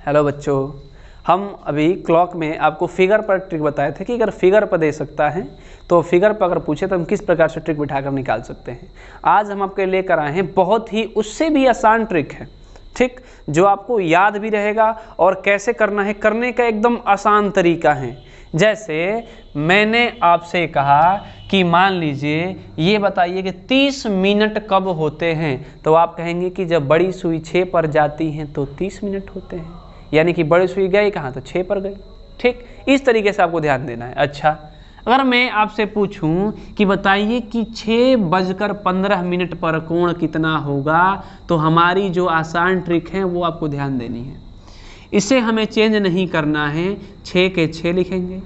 Hello बच्चों, हम अभी क्लॉक में आपको फिगर पर ट्रिक बताए थे कि अगर फिगर पर दे सकता है तो फिगर पर अगर पूछे तो हम किस प्रकार से ट्रिक बिठाकर निकाल सकते हैं। आज हम आपके लेकर आए हैं बहुत ही उससे भी आसान ट्रिक है, ठीक, जो आपको याद भी रहेगा और कैसे करना है करने का एकदम आसान तरीका है। जैसे मैंने आपसे कहा कि मान लीजिए ये बताइए कि 30 मिनट कब होते हैं, तो आप कहेंगे कि जब बड़ी सुई 6 पर जाती हैं तो 30 मिनट होते हैं, यानी कि बड़ी सुई गई कहाँ तो 6 पर गई। ठीक, इस तरीके से आपको ध्यान देना है। अच्छा, अगर मैं आपसे पूछूं कि बताइए कि 6:15 पर कोण कितना होगा, तो हमारी जो आसान ट्रिक है वो आपको ध्यान देनी है। इसे हमें चेंज नहीं करना है, 6 के 6 लिखेंगे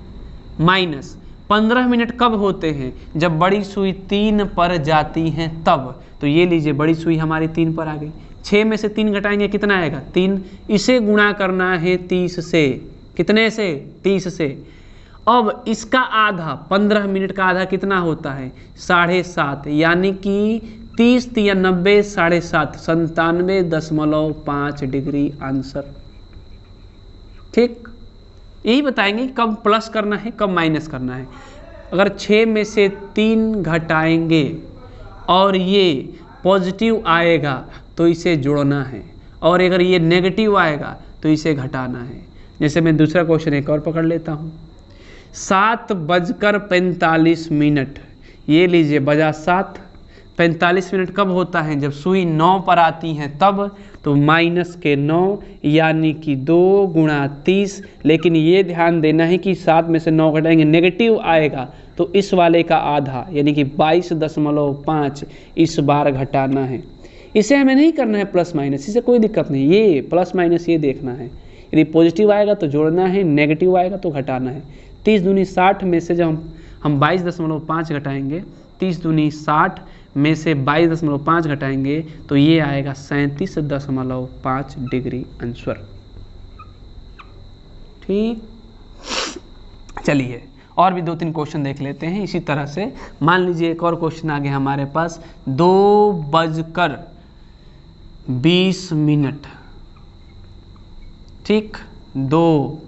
माइनस 15 मिनट कब होते हैं, जब बड़ी सुई 3 पर जाती हैं तब। तो ये लीजिए बड़ी सुई हमारी 3 पर आ गई, 6 में से 3 घटाएंगे कितना आएगा 3, इसे गुणा करना है 30 से, कितने से 30 से। अब इसका आधा 15 मिनट का आधा कितना होता है 7.5, यानी कि 30 या 90 7.5 97.5 डिग्री आंसर। ठीक, यही बताएंगे कब प्लस करना है कब माइनस करना है। अगर 6 में से 3 घटाएंगे और ये पॉजिटिव आएगा तो इसे जोड़ना है, और अगर ये नेगेटिव आएगा तो इसे घटाना है। जैसे मैं दूसरा क्वेश्चन एक और पकड़ लेता हूँ। 7:45, ये लीजिए बजा 7, 45 मिनट कब होता है जब सुई 9 पर आती हैं तब। तो माइनस के 9 यानी कि 2 गुणा 30, लेकिन ये ध्यान देना है कि 7 में से 9 घटाएंगे नेगेटिव आएगा तो इस वाले का आधा यानी कि 22.5 इस बार घटाना है। इसे हमें नहीं करना है प्लस माइनस, इसे कोई दिक्कत नहीं, ये प्लस माइनस ये देखना है। यदि पॉजिटिव आएगा तो जोड़ना है, नेगेटिव आएगा तो घटाना है। 30 दूनी 60 में से जब हम 22.5 घटाएंगे, 30 दूनी 60 में से 22.5 घटाएंगे तो ये आएगा 37.5 डिग्री आंसर। ठीक, चलिए और भी 2-3 क्वेश्चन देख लेते हैं इसी तरह से। मान लीजिए एक और क्वेश्चन आ गया हमारे पास, 2:20। ठीक, 2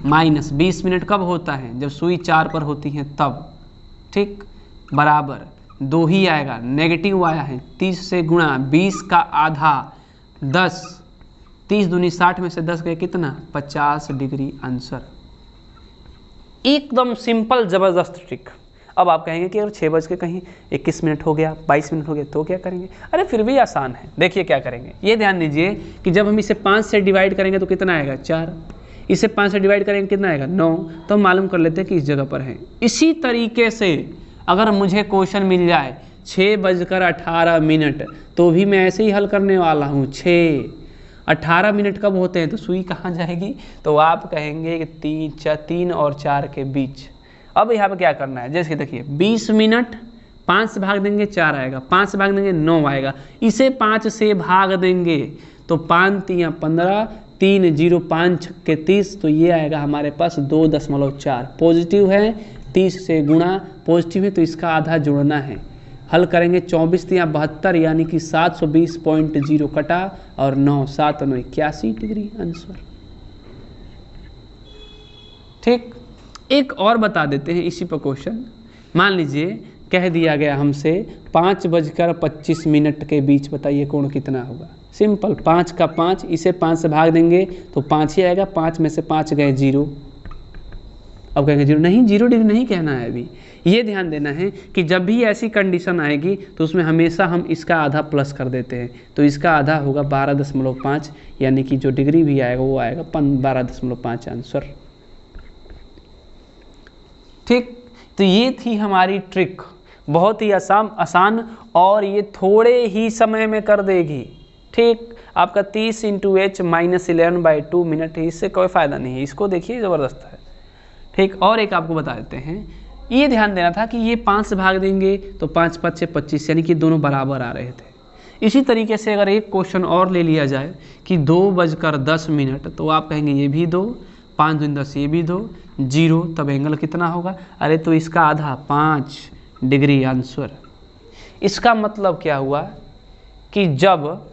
माइनस 20 मिनट कब होता है जब सुई 4 पर होती है तब। ठीक, बराबर 2 ही आएगा, नेगेटिव आया है, 30 से गुणा 20 का आधा 10, 30 दूनी 60 में से 10 गए कितना 50 डिग्री आंसर। एकदम सिंपल जबरदस्त ट्रिक। अब आप कहेंगे कि अगर 6:21 हो गया 22 मिनट हो गया तो क्या करेंगे। अरे फिर भी आसान है, देखिए क्या करेंगे। ये ध्यान दीजिए कि जब हम इसे 5 से डिवाइड करेंगे तो कितना आएगा 4, इसे 5 से डिवाइड करेंगे कितना आएगा 9, तो हम मालूम कर लेते हैं कि इस जगह पर है। इसी तरीके से अगर मुझे क्वेश्चन मिल जाए 6:18 तो भी मैं ऐसे ही हल करने वाला हूँ। 6:18 मिनट कब होते हैं तो सुई कहाँ जाएगी, तो आप कहेंगे कि 3 और 4 के बीच। अब यहाँ पे क्या करना है, जैसे देखिए 20 मिनट 5 से भाग देंगे 4 आएगा, 5 से भाग देंगे 9 आएगा, इसे 5 से भाग देंगे तो 5 3 15, 3 0 5 के 30, तो ये आएगा हमारे पास 2.4। पॉजिटिव है 30 से गुणा, पॉजिटिव है तो इसका आधा जोड़ना है। हल करेंगे 24 या 72 यानी कि 720.0 कटा और 9 7 9 81 डिग्री आंसर। ठीक, एक और बता देते हैं इसी पर क्वेश्चन। मान लीजिए कह दिया गया हमसे 5:25 के बीच बताइए कोण कितना होगा। सिंपल, 5 का 5, इसे 5 से भाग देंगे तो 5 ही आएगा, 5 में से 5 गए 0। अब कहेंगे 0 नहीं, 0 डिग्री नहीं कहना है अभी। ये ध्यान देना है कि जब भी ऐसी कंडीशन आएगी तो उसमें हमेशा हम इसका आधा प्लस कर देते हैं, तो इसका आधा होगा 12.5, यानी कि जो डिग्री भी आएगा वो आएगा 12.5 आंसर। ठीक, तो ये थी हमारी ट्रिक, बहुत ही आसान और ये थोड़े ही समय में कर देगी। ठीक, आपका 30 × h - 11/2 मिनट है, इससे कोई फ़ायदा नहीं है, इसको देखिए ज़बरदस्त है। ठीक, और एक आपको बता देते हैं, ये ध्यान देना था कि ये 5 से भाग देंगे तो 5 5 6 25, यानी कि दोनों बराबर आ रहे थे। इसी तरीके से अगर एक क्वेश्चन और ले लिया जाए कि 2:10, तो आप कहेंगे ये भी 2, 5 दूनी 10 ये भी 2, 0, तब एंगल कितना होगा, अरे तो इसका आधा 5 डिग्री आंसर। इसका मतलब क्या हुआ कि जब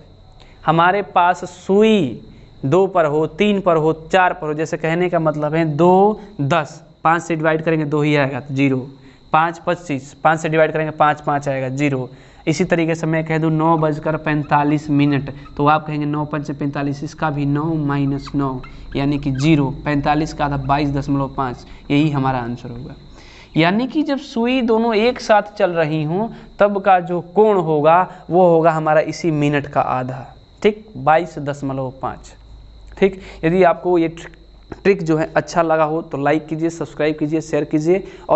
हमारे पास सुई 2 पर हो, 3 पर हो, 4 पर हो, जैसे कहने का मतलब है 2 10, 5 से डिवाइड करेंगे 2 ही आएगा तो 0, 5 25, 5 से डिवाइड करेंगे 5 5 आएगा 0। इसी तरीके से मैं कह दूँ 9:45, तो आप कहेंगे 9 5 से 45, इसका भी 9 - 9 यानी कि 0। 45 का आधा 22.5, यही हमारा आंसर होगा। यानी कि जब सुई दोनों एक साथ चल रही हों तब का जो कोण होगा वो होगा हमारा इसी मिनट का आधा, ठीक, 22.5। ठीक, यदि आपको ये ट्रिक जो है अच्छा लगा हो तो लाइक कीजिए, सब्सक्राइब कीजिए, शेयर कीजिए और